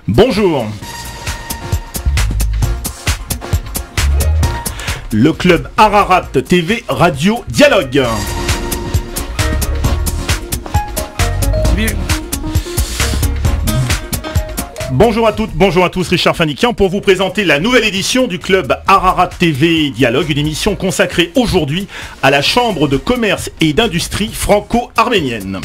Bonjour. Le club Ararat TV Radio Dialogue. Bonjour à toutes, bonjour à tous, Richard Fanikian pour vous présenter la nouvelle édition du club Ararat TV Dialogue, une émission consacrée aujourd'hui à la Chambre de commerce et d'industrie franco-arménienne.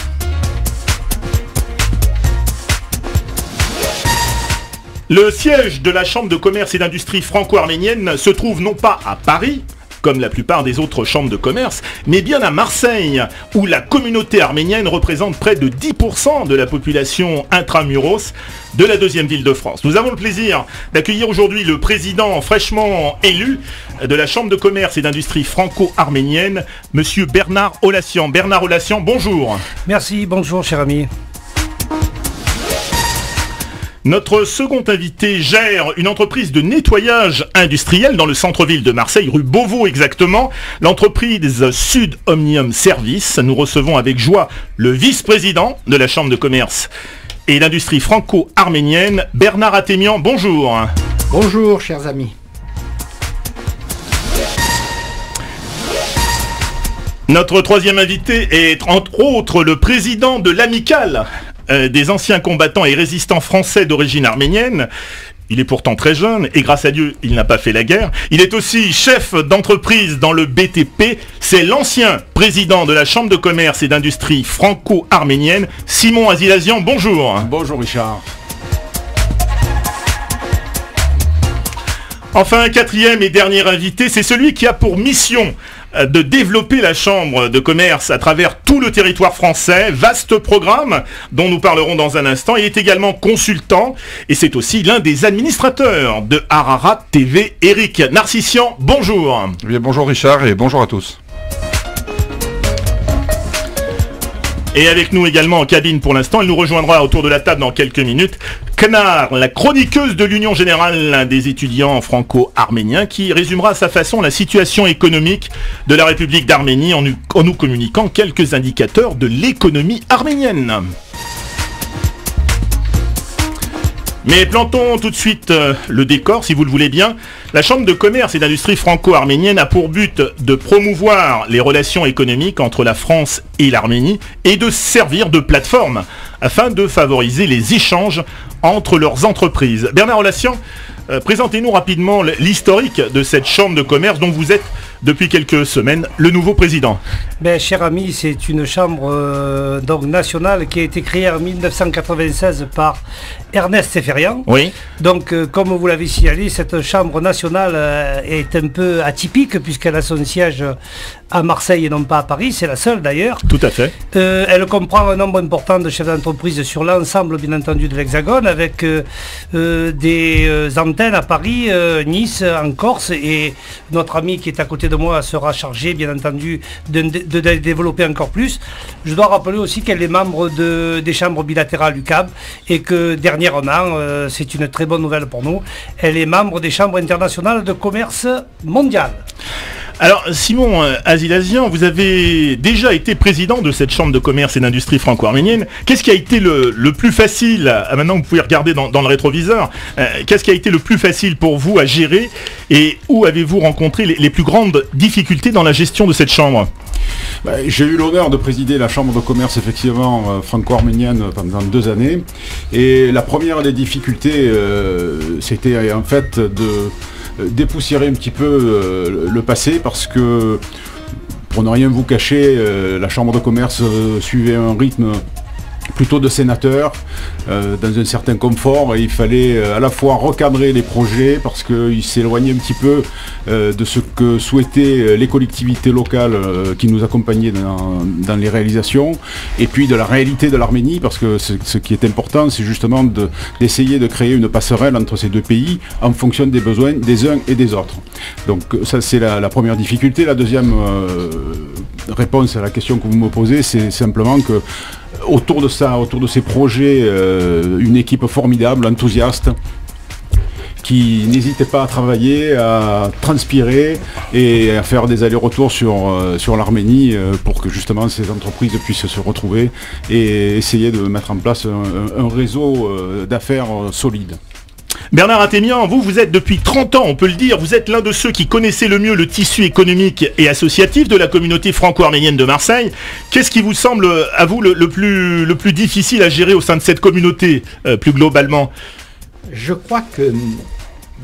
Le siège de la Chambre de commerce et d'industrie franco-arménienne se trouve non pas à Paris, comme la plupart des autres chambres de commerce, mais bien à Marseille, où la communauté arménienne représente près de 10% de la population intramuros de la deuxième ville de France. Nous avons le plaisir d'accueillir aujourd'hui le président fraîchement élu de la Chambre de commerce et d'industrie franco-arménienne, monsieur Bernard Olassian. Bernard Olassian, bonjour. Merci, bonjour cher ami. Notre second invité gère une entreprise de nettoyage industriel dans le centre-ville de Marseille, rue Beauvau exactement, l'entreprise Sud Omnium Service. Nous recevons avec joie le vice-président de la Chambre de commerce et d'industrie franco-arménienne, Bernard Atemian. Bonjour. Bonjour chers amis. Notre troisième invité est entre autres le président de l'amicale des anciens combattants et résistants français d'origine arménienne. Il est pourtant très jeune et grâce à Dieu, il n'a pas fait la guerre. Il est aussi chef d'entreprise dans le BTP. C'est l'ancien président de la Chambre de commerce et d'industrie franco-arménienne, Simon Azilazian. Bonjour. Bonjour Richard. Enfin, un quatrième et dernier invité, c'est celui qui a pour mission de développer la Chambre de commerce à travers tout le territoire français. Vaste programme dont nous parlerons dans un instant. Il est également consultant et c'est aussi l'un des administrateurs de Ararat TV. Eric Narcissian, bonjour. Bien, bonjour Richard et bonjour à tous. Et avec nous également en cabine pour l'instant, elle nous rejoindra autour de la table dans quelques minutes, Knar, la chroniqueuse de l'Union Générale des étudiants franco-arméniens, qui résumera à sa façon la situation économique de la République d'Arménie en nous communiquant quelques indicateurs de l'économie arménienne. Mais plantons tout de suite le décor, si vous le voulez bien. La Chambre de commerce et d'industrie franco-arménienne a pour but de promouvoir les relations économiques entre la France et l'Arménie et de servir de plateforme afin de favoriser les échanges entre leurs entreprises. Bernard Olassian, présentez-nous rapidement l'historique de cette Chambre de commerce dont vous êtes depuis quelques semaines le nouveau président. Cher ami, c'est une chambre donc nationale qui a été créée en 1996 par Ernest Seferian. Oui. Donc, comme vous l'avez signalé, cette chambre nationale est un peu atypique puisqu'elle a son siège à Marseille et non pas à Paris. C'est la seule d'ailleurs. Tout à fait. Elle comprend un nombre important de chefs d'entreprise sur l'ensemble, bien entendu, de l'Hexagone, avec des antennes à Paris, Nice, en Corse, et notre ami qui est à côté de moi sera chargé, bien entendu, de développer encore plus. Je dois rappeler aussi qu'elle est membre des chambres bilatérales UCAB et que dernièrement, c'est une très bonne nouvelle pour nous, elle est membre des chambres internationales de commerce mondial. Alors Simon Azilazian, vous avez déjà été président de cette chambre de commerce et d'industrie franco-arménienne. Qu'est-ce qui a été le plus facile, maintenant vous pouvez regarder dans le rétroviseur, qu'est-ce qui a été le plus facile pour vous à gérer et où avez-vous rencontré les plus grandes difficultés dans la gestion de cette chambre? J'ai eu l'honneur de présider la chambre de commerce effectivement franco-arménienne pendant 2 années. Et la première des difficultés, c'était en fait de dépoussiérer un petit peu le passé, parce que, pour ne rien vous cacher, la chambre de commerce suivait un rythme plutôt de sénateur, dans un certain confort, et il fallait à la fois recadrer les projets parce qu'ils s'éloignaient un petit peu de ce que souhaitaient les collectivités locales qui nous accompagnaient dans les réalisations, et puis de la réalité de l'Arménie, parce que ce qui est important, c'est justement d'essayer de créer une passerelle entre ces deux pays en fonction des besoins des uns et des autres. Donc ça, c'est la première difficulté. La deuxième réponse à la question que vous me posez, c'est simplement que autour de ces projets, une équipe formidable, enthousiaste, qui n'hésitait pas à travailler, à transpirer et à faire des allers-retours sur l'Arménie pour que justement ces entreprises puissent se retrouver et essayer de mettre en place un réseau d'affaires solide. Bernard Athémian, vous êtes depuis 30 ans, on peut le dire, vous êtes l'un de ceux qui connaissaient le mieux le tissu économique et associatif de la communauté franco-arménienne de Marseille. Qu'est-ce qui vous semble, à vous, le plus difficile à gérer au sein de cette communauté, plus globalement? Je crois que,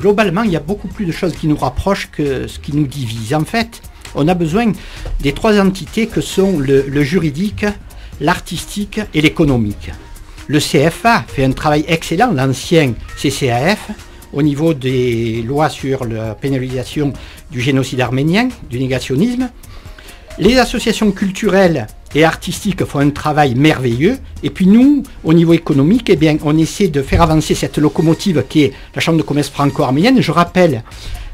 globalement, il y a beaucoup plus de choses qui nous rapprochent que ce qui nous divise. En fait, on a besoin des 3 entités que sont le juridique, l'artistique et l'économique. Le CFA fait un travail excellent, l'ancien CCAF, au niveau des lois sur la pénalisation du génocide arménien, du négationnisme. Les associations culturelles et artistiques font un travail merveilleux. Et puis nous, au niveau économique, eh bien, on essaie de faire avancer cette locomotive qui est la Chambre de commerce franco-arménienne. Je rappelle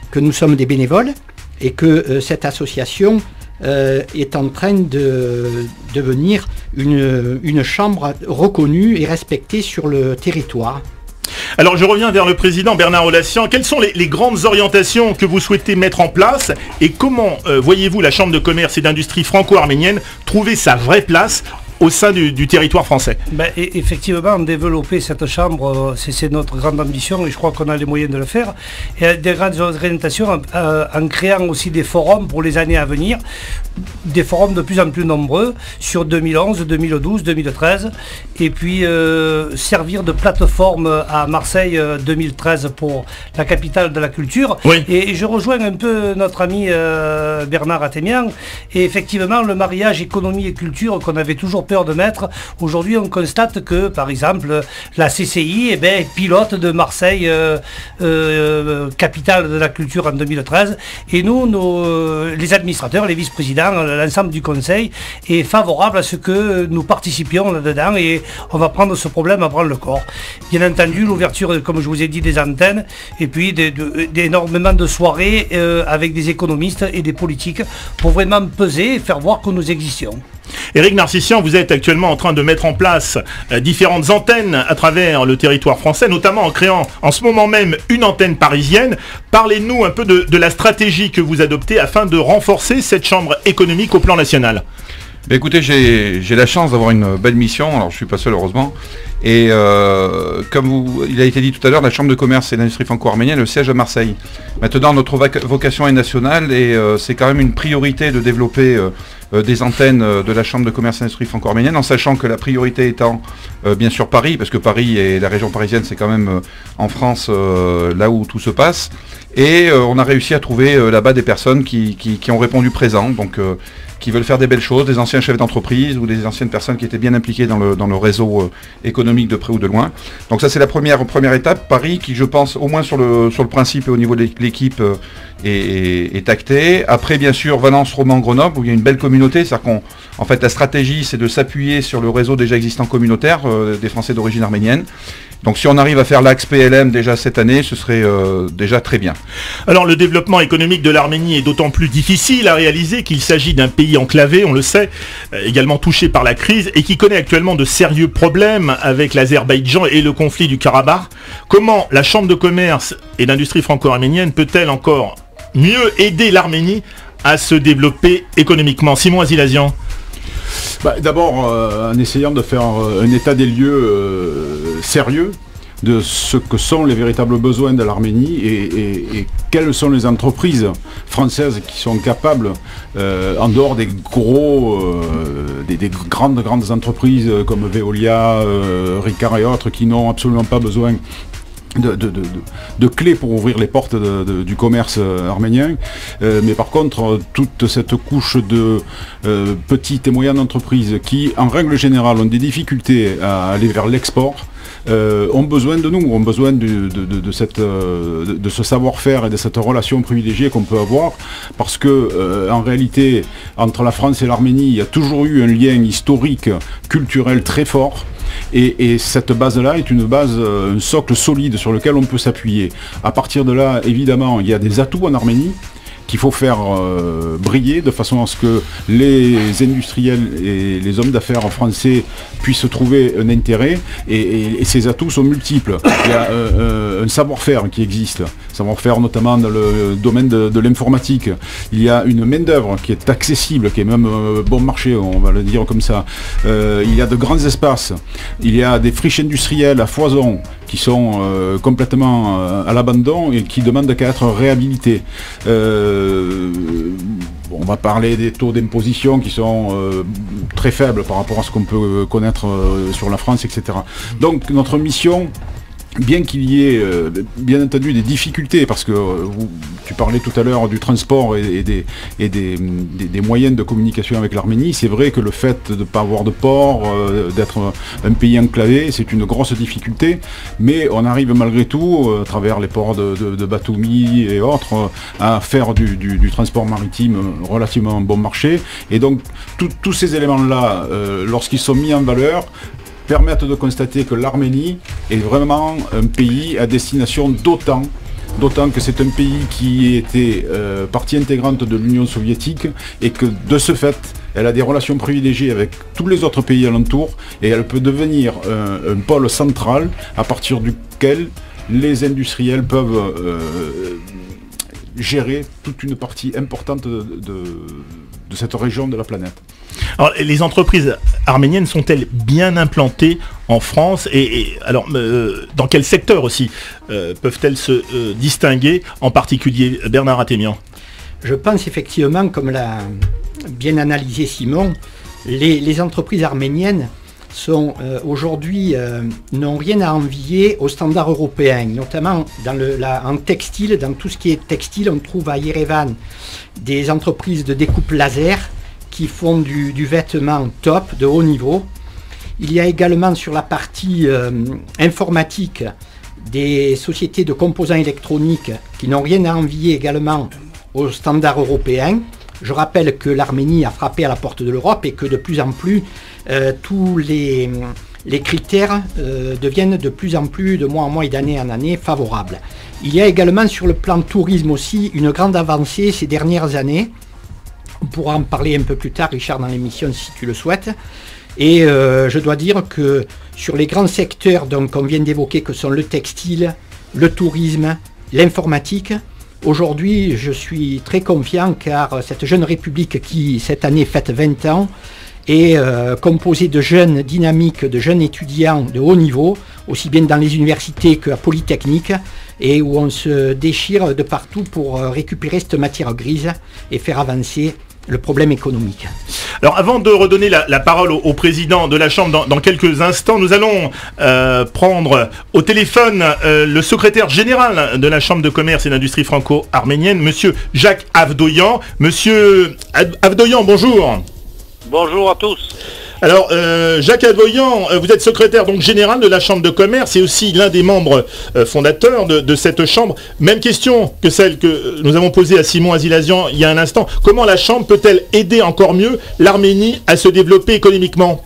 que nous sommes des bénévoles et que cette association est en train de devenir une chambre reconnue et respectée sur le territoire. Alors je reviens vers le président Bernard Olassian. Quelles sont les grandes orientations que vous souhaitez mettre en place et comment voyez-vous la Chambre de commerce et d'industrie franco-arménienne trouver sa vraie place au sein du territoire français? Effectivement, développer cette chambre, c'est notre grande ambition et je crois qu'on a les moyens de le faire. Et des grandes orientations en créant aussi des forums pour les années à venir, des forums de plus en plus nombreux sur 2011, 2012, 2013, et puis servir de plateforme à Marseille 2013 pour la capitale de la culture. Oui. Et je rejoins un peu notre ami Bernard Athémian, et effectivement le mariage économie et culture qu'on avait toujours peur de mettre, aujourd'hui on constate que par exemple la CCI pilote de Marseille capitale de la culture en 2013, et nous les administrateurs, les vice-présidents, l'ensemble du conseil est favorable à ce que nous participions là-dedans, et on va prendre ce problème à bras le corps. Bien entendu, l'ouverture, comme je vous ai dit, des antennes, et puis énormément de soirées avec des économistes et des politiques pour vraiment peser et faire voir que nous existions. Éric Narcissian, vous êtes actuellement en train de mettre en place différentes antennes à travers le territoire français, notamment en créant en ce moment même une antenne parisienne. Parlez-nous un peu de la stratégie que vous adoptez afin de renforcer cette chambre économique au plan national. Écoutez, j'ai la chance d'avoir une belle mission, alors je ne suis pas seul heureusement, et comme il a été dit tout à l'heure, la Chambre de commerce et d'industrie franco-arménienne, le siège à Marseille. Maintenant, notre vocation est nationale et c'est quand même une priorité de développer des antennes de la Chambre de commerce et d'industrie franco-arménienne, en sachant que la priorité étant bien sûr Paris, parce que Paris et la région parisienne, c'est quand même en France là où tout se passe. Et on a réussi à trouver là-bas des personnes qui ont répondu présent, donc qui veulent faire des belles choses, des anciens chefs d'entreprise ou des anciennes personnes qui étaient bien impliquées dans le réseau économique de près ou de loin. Donc ça, c'est la première étape. Paris, qui je pense au moins sur le principe et au niveau de l'équipe est acté. Après, bien sûr, Valence, Romans, Grenoble, où il y a une belle communauté. C'est-à-dire qu'en fait, la stratégie, c'est de s'appuyer sur le réseau déjà existant communautaire des Français d'origine arménienne. Donc si on arrive à faire l'axe PLM déjà cette année, ce serait déjà très bien. Alors le développement économique de l'Arménie est d'autant plus difficile à réaliser qu'il s'agit d'un pays enclavé, on le sait, également touché par la crise et qui connaît actuellement de sérieux problèmes avec l'Azerbaïdjan et le conflit du Karabakh. Comment la Chambre de commerce et d'industrie franco-arménienne peut-elle encore mieux aider l'Arménie à se développer économiquement? Simon Azilazian. D'abord, en essayant de faire un état des lieux sérieux de ce que sont les véritables besoins de l'Arménie et quelles sont les entreprises françaises qui sont capables, en dehors des des grandes entreprises comme Veolia, Ricard et autres, qui n'ont absolument pas besoin de clés pour ouvrir les portes du commerce arménien, mais par contre toute cette couche de petites et moyennes entreprises qui en règle générale ont des difficultés à aller vers l'export, ont besoin de nous, ont besoin de ce savoir-faire et de cette relation privilégiée qu'on peut avoir, parce que en réalité entre la France et l'Arménie il y a toujours eu un lien historique, culturel très fort. Et cette base-là est une base, un socle solide sur lequel on peut s'appuyer. À partir de là, évidemment, il y a des atouts en Arménie qu'il faut faire briller de façon à ce que les industriels et les hommes d'affaires français puissent trouver un intérêt, et ces atouts sont multiples. Il y a un savoir-faire qui existe, savoir-faire notamment dans le domaine de l'informatique. Il y a une main-d'œuvre qui est accessible, qui est même bon marché, on va le dire comme ça. Il y a de grands espaces, il y a des friches industrielles à foison qui sont complètement à l'abandon et qui demandent qu'à être réhabilitées. On va parler des taux d'imposition qui sont très faibles par rapport à ce qu'on peut connaître sur la France, etc. Donc notre mission, bien qu'il y ait bien entendu des difficultés, parce que tu parlais tout à l'heure du transport et des moyens de communication avec l'Arménie, c'est vrai que le fait de ne pas avoir de port, d'être un pays enclavé, c'est une grosse difficulté, mais on arrive malgré tout, à travers les ports de Batoumi et autres, à faire du transport maritime relativement bon marché, et donc tous ces éléments-là, lorsqu'ils sont mis en valeur, permettent de constater que l'Arménie est vraiment un pays à destination d'autant que c'est un pays qui était partie intégrante de l'Union soviétique, et que de ce fait, elle a des relations privilégiées avec tous les autres pays alentours, et elle peut devenir un pôle central à partir duquel les industriels peuvent gérer toute une partie importante de cette région de la planète. Alors, les entreprises arméniennes sont-elles bien implantées en France, et alors dans quel secteur aussi peuvent-elles se distinguer, en particulier Bernard Athémian? Je pense effectivement, comme l'a bien analysé Simon, les entreprises arméniennes sont aujourd'hui n'ont rien à envier aux standards européens, notamment en textile. Dans tout ce qui est textile, on trouve à Yerevan des entreprises de découpe laser qui font du vêtement top, de haut niveau. Il y a également sur la partie informatique des sociétés de composants électroniques qui n'ont rien à envier également aux standards européens. Je rappelle que l'Arménie a frappé à la porte de l'Europe, et que de plus en plus tous les critères deviennent de plus en plus, de mois en mois et d'année en année, favorables. Il y a également sur le plan tourisme aussi une grande avancée ces dernières années. On pourra en parler un peu plus tard, Richard, dans l'émission, si tu le souhaites. Et je dois dire que sur les grands secteurs qu'on vient d'évoquer, que sont le textile, le tourisme, l'informatique, aujourd'hui je suis très confiant, car cette jeune république qui cette année fête 20 ans est composée de jeunes dynamiques, de jeunes étudiants de haut niveau, aussi bien dans les universités qu'à Polytechnique, et où on se déchire de partout pour récupérer cette matière grise et faire avancer le problème économique. Alors, avant de redonner la parole au président de la Chambre dans quelques instants, nous allons prendre au téléphone le secrétaire général de la Chambre de commerce et d'industrie franco-arménienne, monsieur Jacques Avdoyan. Monsieur Avdoyan, bonjour. Bonjour à tous. Alors, Jacques Avdoyan, vous êtes secrétaire donc général de la Chambre de commerce et aussi l'un des membres fondateurs de cette Chambre. Même question que celle que nous avons posée à Simon Azilazian il y a un instant. Comment la Chambre peut-elle aider encore mieux l'Arménie à se développer économiquement?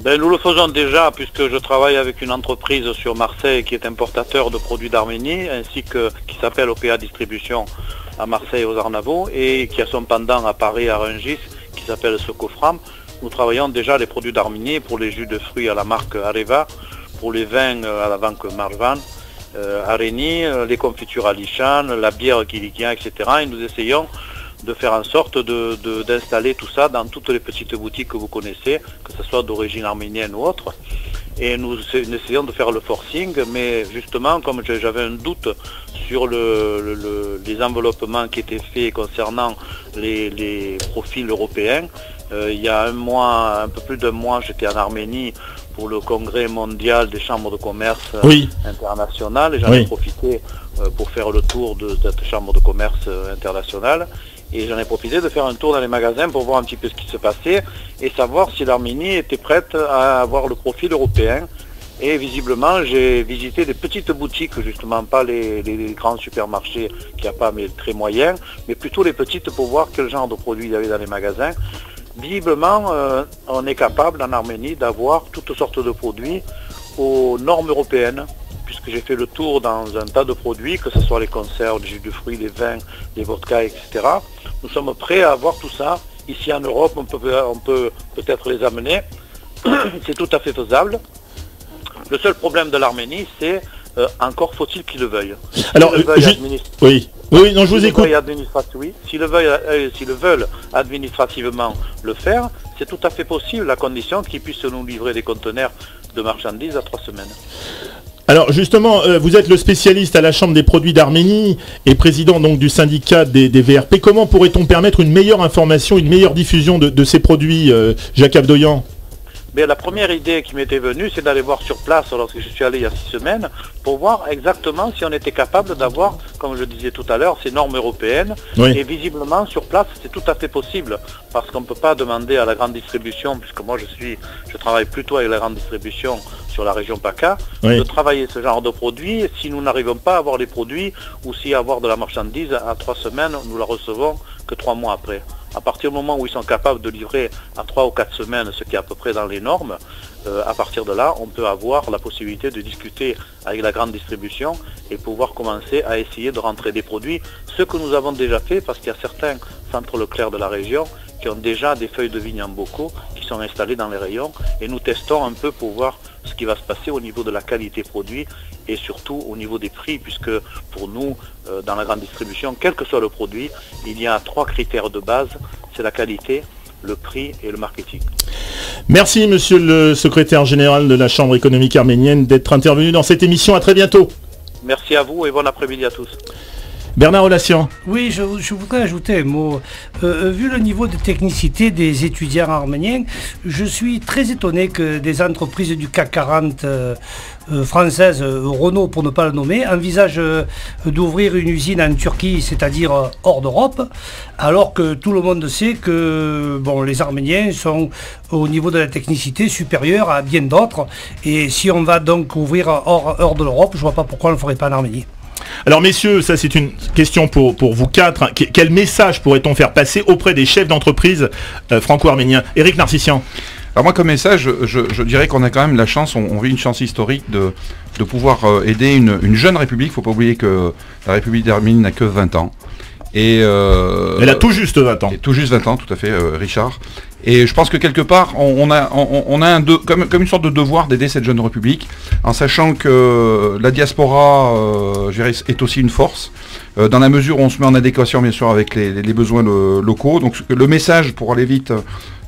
Nous le faisons déjà, puisque je travaille avec une entreprise sur Marseille qui est importateur de produits d'Arménie, ainsi que qui s'appelle OPA Distribution à Marseille et aux Arnavaux, et qui a son pendant à Paris, à Rungis, qui s'appelle Socofram. Nous travaillons déjà les produits d'Arménie pour les jus de fruits à la marque Areva, pour les vins à la banque Marvan, Areni, les confitures à Lichan, la bière Kilikian, etc. Et nous essayons de faire en sorte d'installer tout ça dans toutes les petites boutiques que vous connaissez, que ce soit d'origine arménienne ou autre. Et nous essayons de faire le forcing, mais justement, comme j'avais un doute sur les enveloppements qui étaient faits concernant les profils européens, il y a un peu plus d'un mois, j'étais en Arménie pour le congrès mondial des chambres de commerce internationales, et j'en ai profité pour faire le tour de cette chambre de commerce internationale. Et j'en ai profité de faire un tour dans les magasins pour voir un petit peu ce qui se passait et savoir si l'Arménie était prête à avoir le profil européen. Et visiblement, j'ai visité des petites boutiques, justement pas les grands supermarchés qui n'ont pas mais très moyens, mais plutôt les petites pour voir quel genre de produits il y avait dans les magasins. Visiblement, on est capable en Arménie d'avoir toutes sortes de produits aux normes européennes, puisque j'ai fait le tour dans un tas de produits, que ce soit les conserves, les jus de fruits, les vins, les vodkas, etc. Nous sommes prêts à avoir tout ça. Ici en Europe, on peut peut-être les amener. C'est tout à fait faisable. Le seul problème de l'Arménie, c'est encore faut-il qu'ils le veuillent. Alors, oui, non, je vous écoute. S'ils le veulent administrativement le faire, c'est tout à fait possible, à condition qu'ils puissent nous livrer des conteneurs de marchandises à 3 semaines. Alors justement, vous êtes le spécialiste à la Chambre des produits d'Arménie et président donc du syndicat des VRP. Comment pourrait-on permettre une meilleure information, une meilleure diffusion de ces produits, Jacques Avdoyan ? Mais la première idée qui m'était venue, c'est d'aller voir sur place, lorsque je suis allé il y a 6 semaines, pour voir exactement si on était capable d'avoir, comme je disais tout à l'heure, ces normes européennes. Oui. Et visiblement, sur place, c'est tout à fait possible, parce qu'on ne peut pas demander à la grande distribution, puisque moi je travaille plutôt avec la grande distribution sur la région PACA, de travailler ce genre de produits. Si nous n'arrivons pas à avoir les produits, ou si avoir de la marchandise, à 3 semaines, nous la recevons que 3 mois après. À partir du moment où ils sont capables de livrer en 3 ou 4 semaines, ce qui est à peu près dans les normes, à partir de là, on peut avoir la possibilité de discuter avec la grande distribution et pouvoir commencer à essayer de rentrer des produits. Ce que nous avons déjà fait, parce qu'il y a certains centres Leclerc de la région qui ont déjà des feuilles de vigne en bocaux qui sont installées dans les rayons, et nous testons un peu pour voir ce qui va se passer au niveau de la qualité produit et surtout au niveau des prix, puisque pour nous, dans la grande distribution, quel que soit le produit, il y a 3 critères de base, c'est la qualité, le prix et le marketing. Merci monsieur le secrétaire général de la Chambre économique arménienne d'être intervenu dans cette émission. À très bientôt. Merci à vous et bon après-midi à tous. Bernard Olassian. Oui, je voudrais ajouter un mot. Vu le niveau de technicité des étudiants arméniens, je suis très étonné que des entreprises du CAC 40 françaises, Renault pour ne pas le nommer, envisagent d'ouvrir une usine en Turquie, c'est-à-dire hors d'Europe, alors que tout le monde sait que les Arméniens sont au niveau de la technicité supérieurs à bien d'autres. Et si on va donc ouvrir hors de l'Europe, je ne vois pas pourquoi on ne le ferait pas en Arménie. Alors messieurs, ça c'est une question pour vous quatre. Quel message pourrait-on faire passer auprès des chefs d'entreprise franco-arméniens ? Éric Narcissian. Alors moi comme message, je dirais qu'on a quand même la chance, on vit une chance historique de pouvoir aider une jeune république. Il ne faut pas oublier que la République d'Arménie n'a que 20 ans. Et elle a tout juste 20 ans. Tout juste 20 ans, tout à fait, Richard. Et je pense que quelque part, on a comme une sorte de devoir d'aider cette jeune république, en sachant que la diaspora est aussi une force, dans la mesure où on se met en adéquation bien sûr avec les besoins locaux. Donc le message, pour aller vite,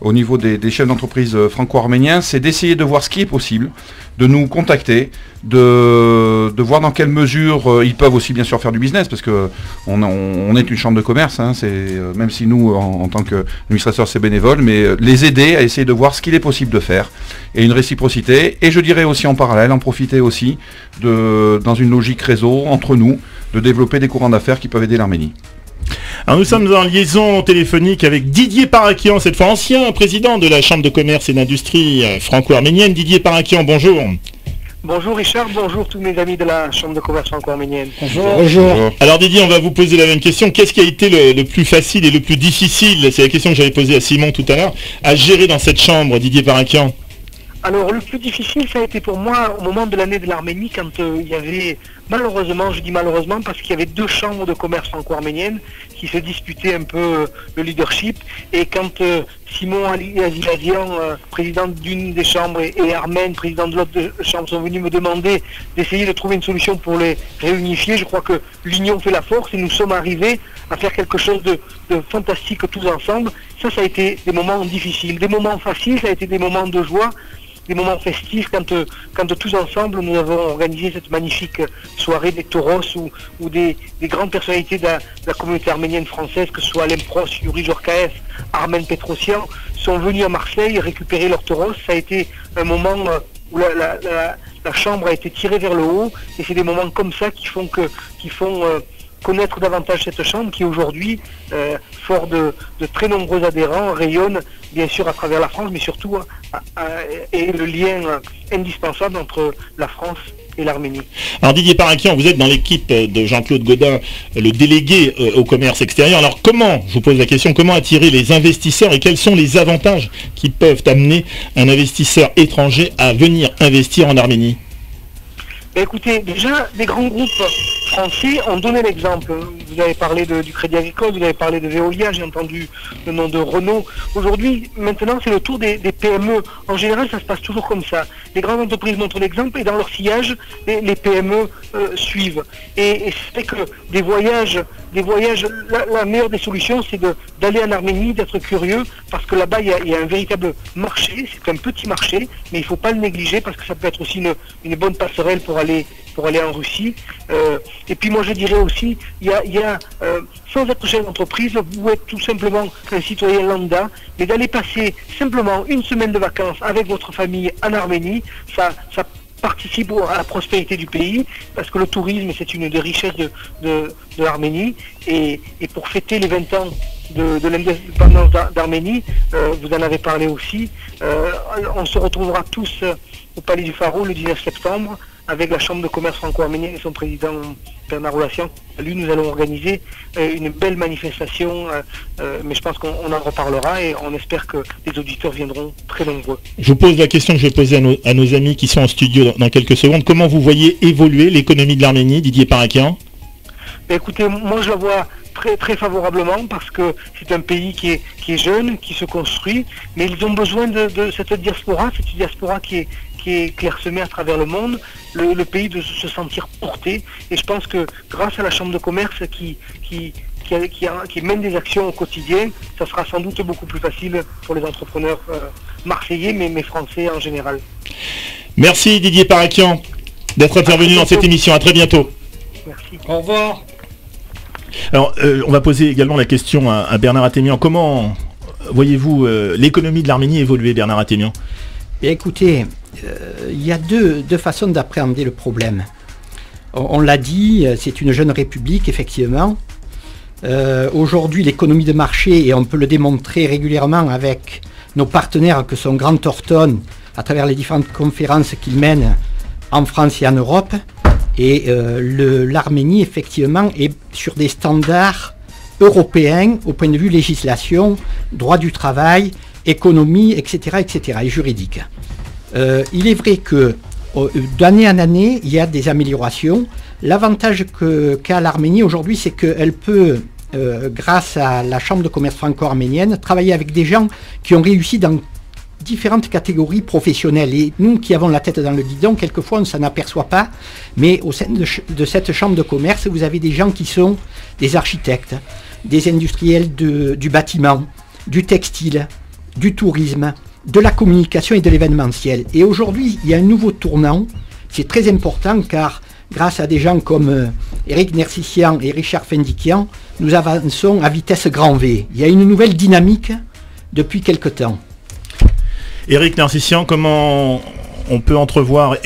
au niveau des chefs d'entreprise franco-arméniens, c'est d'essayer de voir ce qui est possible, de nous contacter, de voir dans quelle mesure ils peuvent aussi bien sûr faire du business, parce que on est une chambre de commerce, hein, même si nous en tant qu'administrateurs c'est bénévole, mais les aider à essayer de voir ce qu'il est possible de faire, et une réciprocité, et je dirais aussi en parallèle, en profiter aussi dans une logique réseau entre nous, de développer des courants d'affaires qui peuvent aider l'Arménie. Alors nous sommes en liaison téléphonique avec Didier Parakian, cette fois ancien président de la Chambre de commerce et d'industrie franco-arménienne. Didier Parakian, bonjour. Bonjour Richard, bonjour tous mes amis de la Chambre de commerce franco-arménienne. Bonjour. Alors Didier, on va vous poser la même question. Qu'est-ce qui a été le plus facile et le plus difficile, c'est la question que j'avais posée à Simon tout à l'heure, à gérer dans cette chambre, Didier Parakian ? Alors le plus difficile, ça a été pour moi au moment de l'année de l'Arménie, quand il y avait, malheureusement, je dis malheureusement, parce qu'il y avait 2 chambres de commerce franco-arméniennes qui se disputaient un peu le leadership, et quand Simon Azilazian, président d'une des chambres, et Armen, président de l'autre chambre, sont venus me demander d'essayer de trouver une solution pour les réunifier, je crois que l'union fait la force, et nous sommes arrivés à faire quelque chose de fantastique tous ensemble. Ça a été des moments difficiles. Des moments faciles, ça a été des moments de joie, des moments festifs quand tous ensemble nous avons organisé cette magnifique soirée des tauros où des grandes personnalités de la communauté arménienne française, que ce soit Alain Prost, Yuri Jorkaev, Armen Petrosian, sont venus à Marseille récupérer leurs tauros. Ça a été un moment où la chambre a été tirée vers le haut, et c'est des moments comme ça qui font connaître davantage cette chambre qui aujourd'hui, fort de très nombreux adhérents, rayonne bien sûr à travers la France, mais surtout est le lien indispensable entre la France et l'Arménie. Alors Didier Parakian, vous êtes dans l'équipe de Jean-Claude Gaudin, le délégué au commerce extérieur. Alors je vous pose la question, comment attirer les investisseurs et quels sont les avantages qui peuvent amener un investisseur étranger à venir investir en Arménie? Écoutez, déjà, des grands groupes français ont donné l'exemple. Vous avez parlé du Crédit Agricole, vous avez parlé de Veolia, j'ai entendu le nom de Renault. Aujourd'hui, maintenant, c'est le tour des PME. En général, ça se passe toujours comme ça. Les grandes entreprises montrent l'exemple et dans leur sillage, les PME suivent. Et c'est que des voyages, la meilleure des solutions, c'est d'aller en Arménie, d'être curieux, parce que là-bas, il y a un véritable marché. C'est un petit marché, mais il ne faut pas le négliger, parce que ça peut être aussi une bonne passerelle pour aller en Russie. Et puis moi je dirais aussi, sans être chef d'entreprise, vous êtes tout simplement un citoyen lambda, mais d'aller passer simplement une semaine de vacances avec votre famille en Arménie, ça participe à la prospérité du pays, parce que le tourisme c'est une des richesses de l'Arménie, et pour fêter les 20 ans de l'indépendance d'Arménie, vous en avez parlé aussi, on se retrouvera tous au Palais du Pharaon le 19 septembre, avec la Chambre de commerce franco-arménienne et son président Bernard Roulassian. Lui, nous allons organiser une belle manifestation, mais je pense qu'on en reparlera et on espère que les auditeurs viendront très nombreux. Je vous pose la question que je vais poser à nos amis qui sont en studio dans quelques secondes. Comment vous voyez évoluer l'économie de l'Arménie, Didier Parakian? Écoutez, moi je la vois très, très favorablement, parce que c'est un pays qui est jeune, qui se construit, mais ils ont besoin de cette diaspora qui est clairsemée à travers le monde, le pays de se sentir porté. Et je pense que grâce à la Chambre de commerce qui mène des actions au quotidien, ça sera sans doute beaucoup plus facile pour les entrepreneurs marseillais, mais français en général. Merci Didier Parakian d'être intervenu dans cette émission. À très bientôt. Merci. Au revoir. Alors, on va poser également la question à Bernard Athémian. Comment voyez-vous l'économie de l'Arménie évoluer, Bernard Athémian? Écoutez, il y a deux façons d'appréhender le problème. On l'a dit, c'est une jeune république, effectivement. Aujourd'hui, l'économie de marché, et on peut le démontrer régulièrement avec nos partenaires que sont Grant Thornton, à travers les différentes conférences qu'ils mènent en France et en Europe. Et l'Arménie, effectivement, est sur des standards européens au point de vue législation, droit du travail, économie, etc., et juridique. Il est vrai que d'année en année, il y a des améliorations. L'avantage qu'a l'Arménie aujourd'hui, c'est qu'elle peut, grâce à la Chambre de commerce franco-arménienne, travailler avec des gens qui ont réussi dans différentes catégories professionnelles. Et nous qui avons la tête dans le guidon, quelquefois on ne s'en aperçoit pas, mais au sein de cette chambre de commerce, vous avez des gens qui sont des architectes, des industriels du bâtiment, du textile, du tourisme, de la communication et de l'événementiel. Et aujourd'hui, il y a un nouveau tournant, c'est très important, car grâce à des gens comme Eric Nersissian et Richard Fendikian, nous avançons à vitesse grand V. Il y a une nouvelle dynamique depuis quelque temps. Eric Nersissian, comment on peut entrevoir,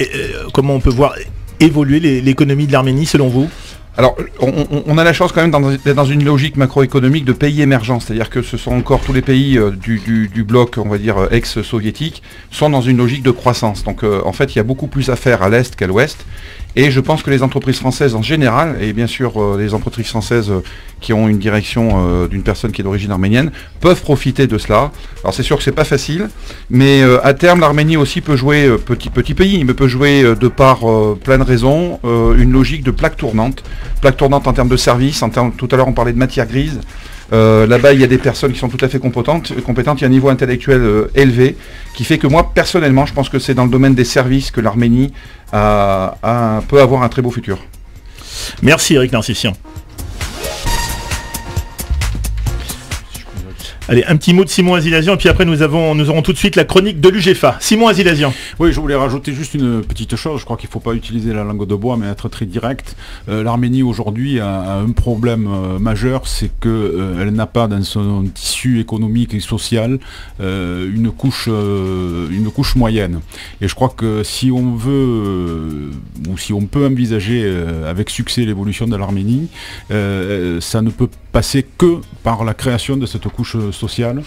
comment on peut voir évoluer l'économie de l'Arménie selon vous? Alors, on a la chance quand même d'être dans une logique macroéconomique de pays émergents, c'est-à-dire que ce sont encore tous les pays du bloc, on va dire, ex-soviétique, sont dans une logique de croissance. Donc, en fait, il y a beaucoup plus à faire à l'Est qu'à l'Ouest. Et je pense que les entreprises françaises en général, et bien sûr les entreprises françaises qui ont une direction d'une personne qui est d'origine arménienne, peuvent profiter de cela. Alors c'est sûr que c'est pas facile, mais à terme l'Arménie aussi peut jouer, petit pays, mais peut jouer de par plein de raisons, une logique de plaque tournante en termes de services, tout à l'heure on parlait de matière grise. Là-bas, il y a des personnes qui sont tout à fait compétentes, il y a un niveau intellectuel élevé, qui fait que moi, personnellement, je pense que c'est dans le domaine des services que l'Arménie peut avoir un très beau futur. Merci Eric Nersissian. Allez, un petit mot de Simon Azilazian, et puis après nous aurons tout de suite la chronique de l'UGFA. Simon Azilazian. Oui, je voulais rajouter juste une petite chose. Je crois qu'il ne faut pas utiliser la langue de bois, mais être très direct. L'Arménie aujourd'hui a un problème majeur, c'est qu'elle n'a pas dans son tissu économique et social une couche moyenne. Et je crois que si on veut, ou si on peut envisager avec succès l'évolution de l'Arménie, ça ne peut passer que par la création de cette couche sociale,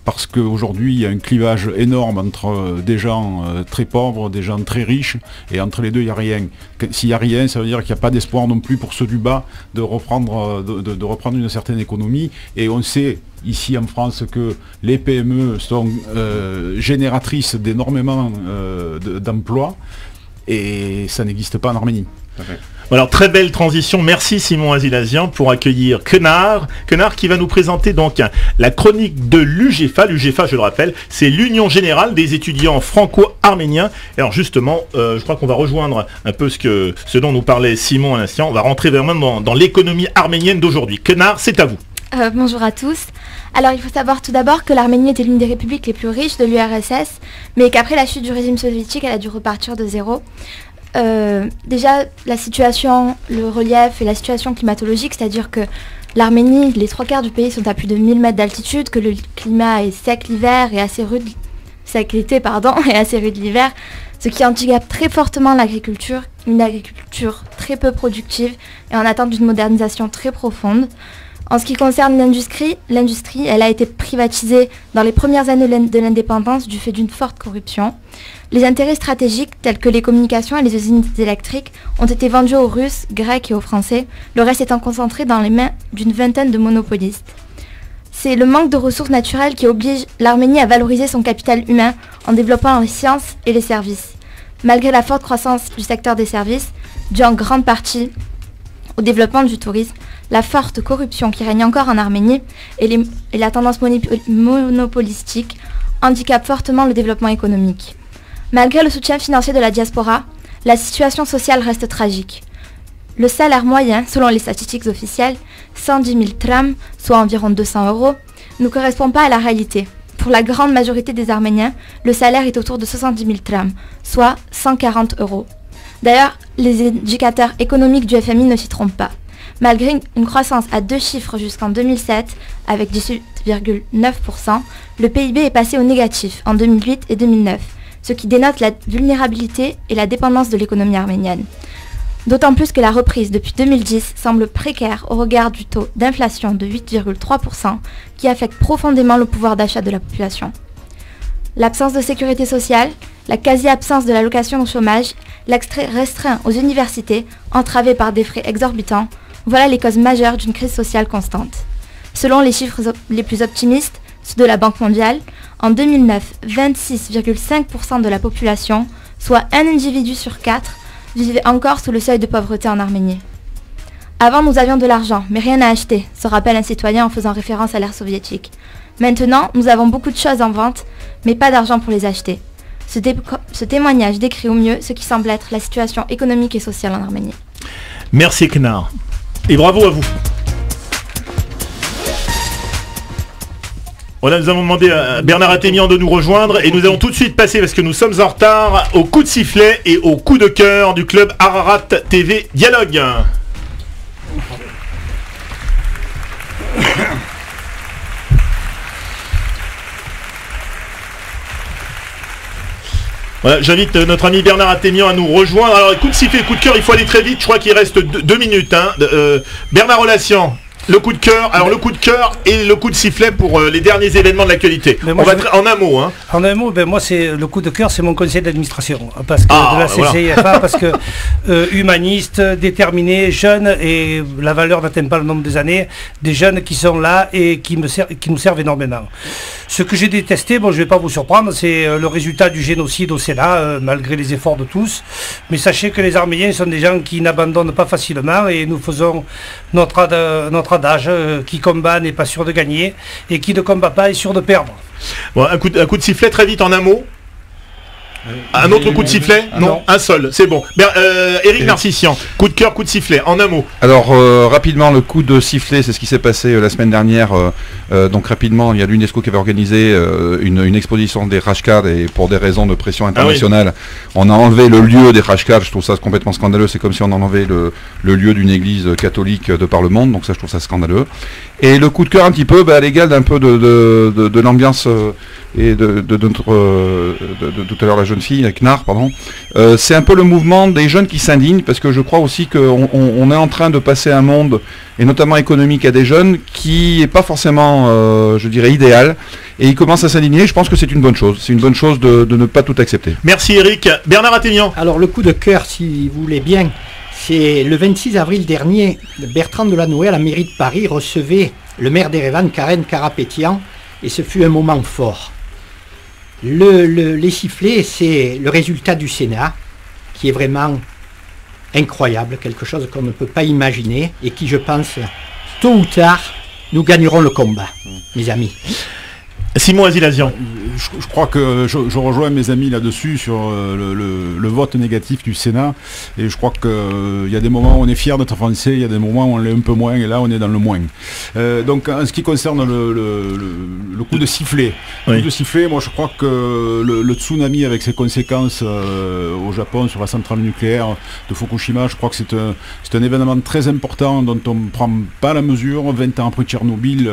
parce qu'aujourd'hui il y a un clivage énorme entre des gens très pauvres, des gens très riches, et entre les deux il n'y a rien. S'il n'y a rien, ça veut dire qu'il n'y a pas d'espoir non plus pour ceux du bas de reprendre une certaine économie, et on sait ici en France que les PME sont génératrices d'énormément d'emplois, et ça n'existe pas en Arménie. Alors très belle transition, merci Simon Azilazian pour accueillir Kenar qui va nous présenter donc la chronique de l'UGFA. L'UGFA, je le rappelle, c'est l'Union Générale des étudiants franco-arméniens. Alors justement, je crois qu'on va rejoindre un peu ce dont nous parlait Simon à l'instant. On va rentrer vraiment dans l'économie arménienne d'aujourd'hui. Kenar, c'est à vous. Bonjour à tous. Alors il faut savoir tout d'abord que l'Arménie était l'une des républiques les plus riches de l'URSS, mais qu'après la chute du régime soviétique, elle a dû repartir de zéro. Déjà, la situation, le relief et la situation climatologique, c'est-à-dire que l'Arménie, les 3/4 du pays sont à plus de 1000 mètres d'altitude, que le climat est sec l'hiver et assez rude, sec l'été, et assez rude l'hiver, ce qui handicape très fortement l'agriculture, une agriculture très peu productive et en attente d'une modernisation très profonde. En ce qui concerne l'industrie, elle a été privatisée dans les premières années de l'indépendance du fait d'une forte corruption. Les intérêts stratégiques tels que les communications et les usines électriques ont été vendus aux Russes, Grecs et aux Français, le reste étant concentré dans les mains d'une vingtaine de monopolistes. C'est le manque de ressources naturelles qui oblige l'Arménie à valoriser son capital humain en développant les sciences et les services. Malgré la forte croissance du secteur des services, due en grande partie au développement du tourisme, la forte corruption qui règne encore en Arménie et la tendance monopolistique handicapent fortement le développement économique. Malgré le soutien financier de la diaspora, la situation sociale reste tragique. Le salaire moyen, selon les statistiques officielles, 110 000 trams, soit environ 200 €, ne correspond pas à la réalité. Pour la grande majorité des Arméniens, le salaire est autour de 70 000 trams, soit 140 €. D'ailleurs, les indicateurs économiques du FMI ne s'y trompent pas. Malgré une croissance à 2 chiffres jusqu'en 2007, avec 18,9%, le PIB est passé au négatif en 2008 et 2009, ce qui dénote la vulnérabilité et la dépendance de l'économie arménienne. D'autant plus que la reprise depuis 2010 semble précaire au regard du taux d'inflation de 8,3% qui affecte profondément le pouvoir d'achat de la population. L'absence de sécurité sociale, la quasi-absence de l'allocation au chômage, l'accès restreint aux universités, entravé par des frais exorbitants, voilà les causes majeures d'une crise sociale constante. Selon les chiffres les plus optimistes, ceux de la Banque mondiale, en 2009, 26,5% de la population, soit un individu sur 4, vivait encore sous le seuil de pauvreté en Arménie. Avant, nous avions de l'argent, mais rien à acheter, se rappelle un citoyen en faisant référence à l'ère soviétique. Maintenant, nous avons beaucoup de choses en vente, mais pas d'argent pour les acheter. Ce témoignage décrit au mieux ce qui semble être la situation économique et sociale en Arménie. Merci Kenar. Et bravo à vous. Voilà, nous avons demandé à Bernard Athémian de nous rejoindre et nous allons tout de suite passer, parce que nous sommes en retard, au coup de sifflet et au coup de cœur du club Ararat TV Dialogue. Voilà, j'invite notre ami Bernard Athémian à nous rejoindre. Alors, coup de sifflet, coup de cœur, il faut aller très vite. Je crois qu'il reste 2 minutes. Bernard Relation, le coup de cœur. Alors, le coup de cœur et le coup de sifflet pour les derniers événements de l'actualité. On va en un mot. Hein. En un mot, moi, c'est le coup de cœur, c'est mon conseil d'administration. Parce que de la CCIFA, voilà. Parce que humaniste, déterminé, jeune, et la valeur n'atteint pas le nombre des années, des jeunes qui sont là et qui nous servent énormément. Ce que j'ai détesté, bon, je ne vais pas vous surprendre, c'est le résultat du génocide au Sénat, malgré les efforts de tous. Mais sachez que les Arméniens sont des gens qui n'abandonnent pas facilement et nous faisons notre adage, qui combat n'est pas sûr de gagner et qui ne combat pas est sûr de perdre. Bon, un coup de sifflet très vite en un mot. Un autre coup de sifflet? Non, un seul, c'est bon. Éric Narcissian, coup de cœur, coup de sifflet, en un mot. Alors rapidement, le coup de sifflet, c'est ce qui s'est passé la semaine dernière. Donc rapidement, il y a l'UNESCO qui avait organisé une exposition des Rashcars et pour des raisons de pression internationale, on a enlevé le lieu des Rashcars. Je trouve ça complètement scandaleux. C'est comme si on enlevait le lieu d'une église catholique de par le monde. Donc ça, je trouve ça scandaleux. Et le coup de cœur un petit peu à l'égal d'un peu de l'ambiance et de tout à l'heure la jeune fille, Knar, pardon. C'est un peu le mouvement des jeunes qui s'indignent parce que je crois aussi qu'on est en train de passer un monde, et notamment économique, à des jeunes qui n'est pas forcément, je dirais, idéal. Et ils commencent à s'indigner. Je pense que c'est une bonne chose. C'est une bonne chose de ne pas tout accepter. Merci Éric. Bernard Attémian. Alors le coup de cœur, si vous voulez bien, c'est le 26 avril dernier, Bertrand Delanoë à la mairie de Paris recevait le maire d'Erevan, Karen Karapétian, et ce fut un moment fort. Les sifflets, c'est le résultat du Sénat, qui est vraiment incroyable, quelque chose qu'on ne peut pas imaginer, et qui, je pense, tôt ou tard, nous gagnerons le combat, mes amis. Simon Azilazian. Je crois que je rejoins mes amis là-dessus sur le vote négatif du Sénat, et je crois qu'il y a des moments où on est fier d'être français, il y a des moments où on l'est un peu moins, et là on est dans le moins. Donc en ce qui concerne le coup de sifflet, moi je crois que le tsunami avec ses conséquences au Japon sur la centrale nucléaire de Fukushima, je crois que c'est un événement très important dont on ne prend pas la mesure. 20 ans après Tchernobyl,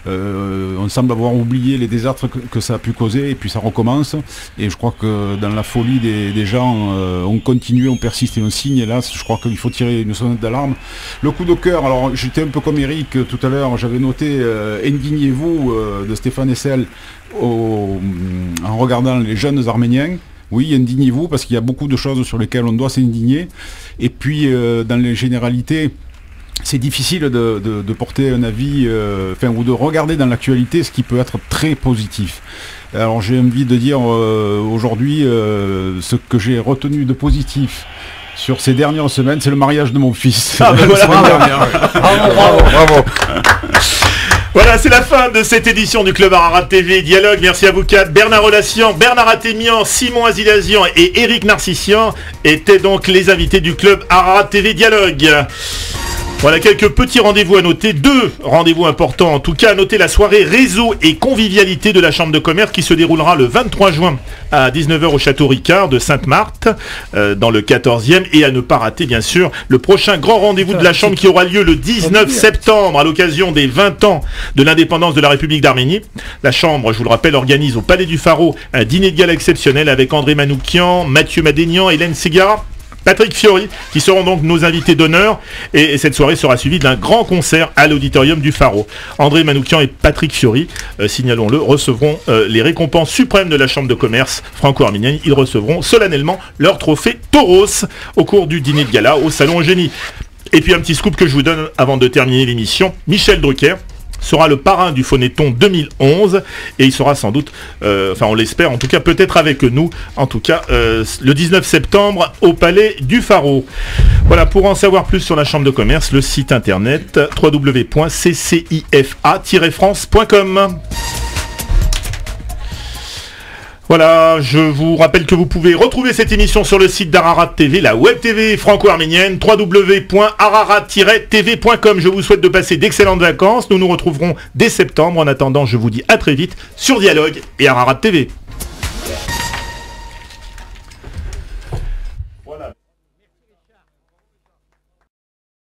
on semble avoir oublié les désastres que ça a pu causer, et puis ça recommence, et je crois que dans la folie des gens, on continue, on persiste et on signe, et là je crois qu'il faut tirer une sonnette d'alarme. Le coup de cœur, alors j'étais un peu comme Eric tout à l'heure, j'avais noté Indignez-vous de Stéphane Hessel en regardant les jeunes Arméniens. Oui, indignez-vous, parce qu'il y a beaucoup de choses sur lesquelles on doit s'indigner, et puis dans les généralités, c'est difficile de porter un avis, ou de regarder dans l'actualité ce qui peut être très positif. Alors j'ai envie de dire aujourd'hui ce que j'ai retenu de positif sur ces dernières semaines, c'est le mariage de mon fils. Ah ben voilà. Bravo. Voilà, c'est la fin de cette édition du Club Ararat TV Dialogue. Merci à vous quatre. Bernard Relassian, Bernard Attémian, Simon Azilazian et Éric Narcissian étaient donc les invités du Club Ararat TV Dialogue. Voilà quelques petits rendez-vous à noter, 2 rendez-vous importants en tout cas. À noter la soirée réseau et convivialité de la Chambre de commerce qui se déroulera le 23 juin à 19h au Château Ricard de Sainte-Marthe dans le 14e, et à ne pas rater bien sûr le prochain grand rendez-vous de la Chambre qui aura lieu le 19 septembre à l'occasion des 20 ans de l'indépendance de la République d'Arménie. La Chambre, je vous le rappelle, organise au Palais du Pharaon un dîner de gala exceptionnel avec André Manoukian, Mathieu Madénian, Hélène Ségara, Patrick Fiori, qui seront donc nos invités d'honneur, et cette soirée sera suivie d'un grand concert à l'auditorium du Pharaon. André Manoukian et Patrick Fiori, signalons-le, recevront les récompenses suprêmes de la Chambre de commerce franco-arménienne. Ils recevront solennellement leur trophée Tauros au cours du dîner de gala au Salon Eugénie. Et puis un petit scoop que je vous donne avant de terminer l'émission, Michel Drucker sera le parrain du Phonéton 2011, et il sera sans doute, on l'espère, en tout cas peut-être avec nous, en tout cas le 19 septembre au Palais du Pharaon. Voilà, pour en savoir plus sur la Chambre de commerce, le site internet www.ccifa-france.com. Voilà, je vous rappelle que vous pouvez retrouver cette émission sur le site d'Ararat TV, la web TV franco-arménienne, www.ararat-tv.com. Je vous souhaite de passer d'excellentes vacances. Nous nous retrouverons dès septembre. En attendant, je vous dis à très vite sur Dialogue et Ararat TV.